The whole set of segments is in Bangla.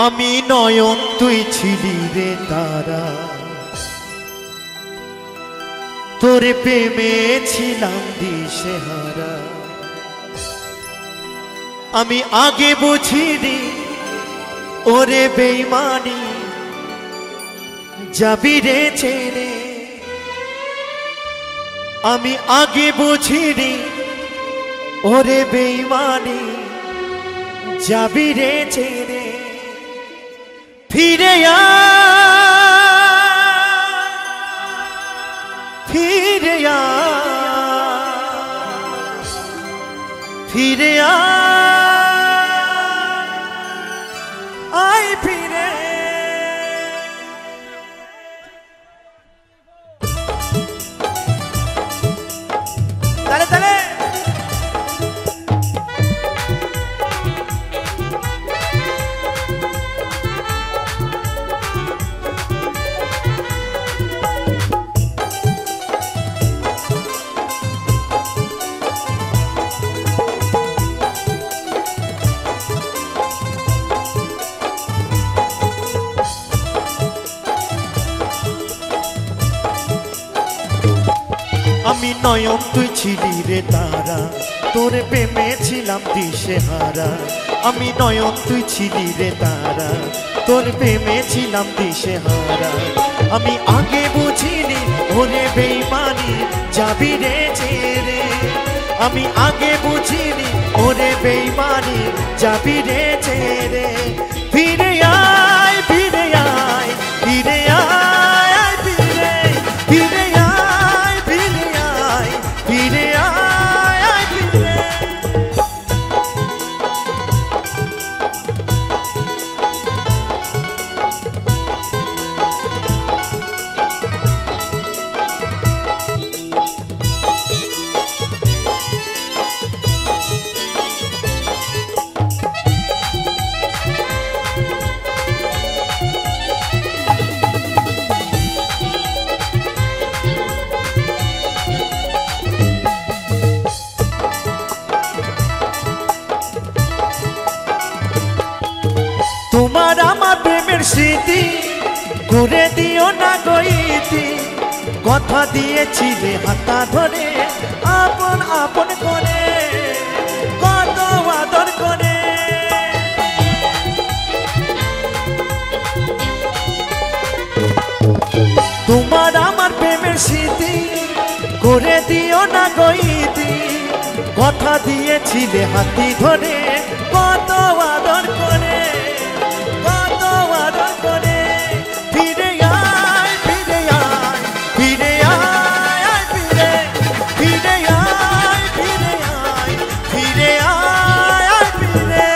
আমি নয়ন তুই ছিলি রে তারা, তোর প্রেমে ছিলাম দিশেহারা। আমি আগে বুঝিনি ওরে বেঈমানি, যাবি রে ছেড়ে। আমি আগে বুঝিনি ওরে বেঈমানি, যাবি রে ছেড়ে। ফিরে ফিরে ফিরে আয় ফিরে। তালে তালে আমি নয়ন তুই ছিলি রে তারা, তোর প্রেমে ছিলাম দিশেহারা। আমি নয়ন তুই ছিলি রে তারা, তোর প্রেমে ছিলাম দিশেহারা। আমি আগে বুঝিনি ওরে বেঈমানি, যাবি রে ছেড়ে। আমি আগে বুঝিনি ওরে বেঈমানি, যাবি রে ছেড়ে। ফিরে আয় ফিরে আয় ফিরে আয় ফিরে ফিরে আয় ফিরে আয় ফিরে আয় ফিরে। তোমার আমার প্রেমের স্মৃতি ঘুরে দিও না গইতি, কথা দিয়েছিলে হাতা ধরে আপন আপন করে, কত আদর করে। তোমার আমার প্রেমের স্মৃতি ঘুরে দিও না গইতি, কথা দিয়েছিলে হাতি ধরে কত আদর করে, কত আদর করে। ফিরে আয় ফিরে আয় ফিরে আয় ফিরে ফিরে আয় ফিরে আয় ফিরে আয় ফিরে।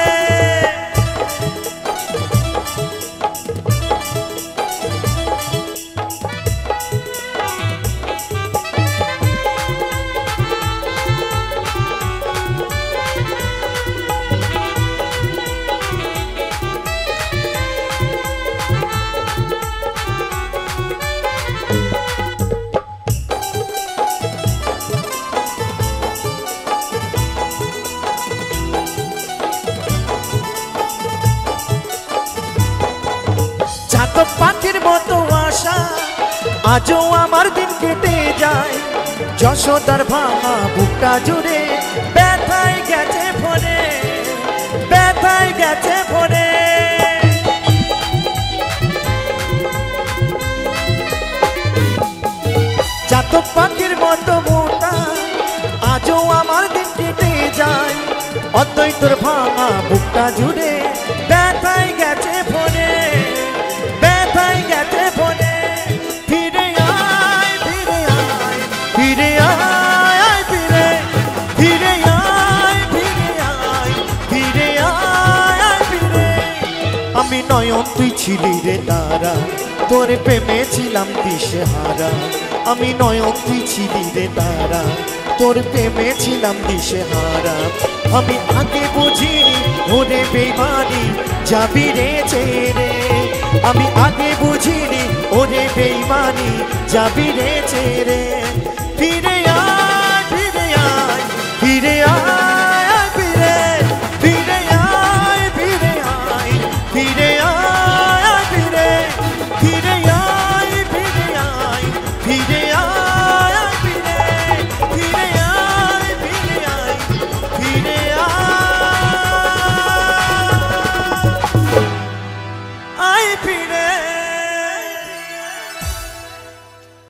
চাতক পাখির মতো আশা আজও আমার দিন কেটে যায়, যশোদার ভাঙা বুকটা জুড়ে ব্যথায় গেছে ভরে, ব্যথায় গেছে ভরে। চাতক পাখির মতো মোটা আজও আমার দিন কেটে যায়, অদ্বৈতর ভাঙা বুকটা জুড়ে ব্যথায় গেছে ভরে, ব্যথায় গেছে ভরে। ফিরে আয় ফিরে আয় ফিরে আয় ফিরে ফিরে আয় ফিরে আয় ফিরে আয় ফিরে। আমি নয়ন তুই ছিলি রে তারা, তোর প্রেমে ছিলাম দিশেহারা। আমি নয়ন তুই ছিলি রে তারা, তোর প্রেমে ছিলাম দিশেহারা। আমি আগে বুঝিনি ওরে বেঈমানি, যাবি রে ছেড়ে। আমি আগে বুঝিনি ওরে বেঈমানি, যাবি রে ছেড়ে। ফিরে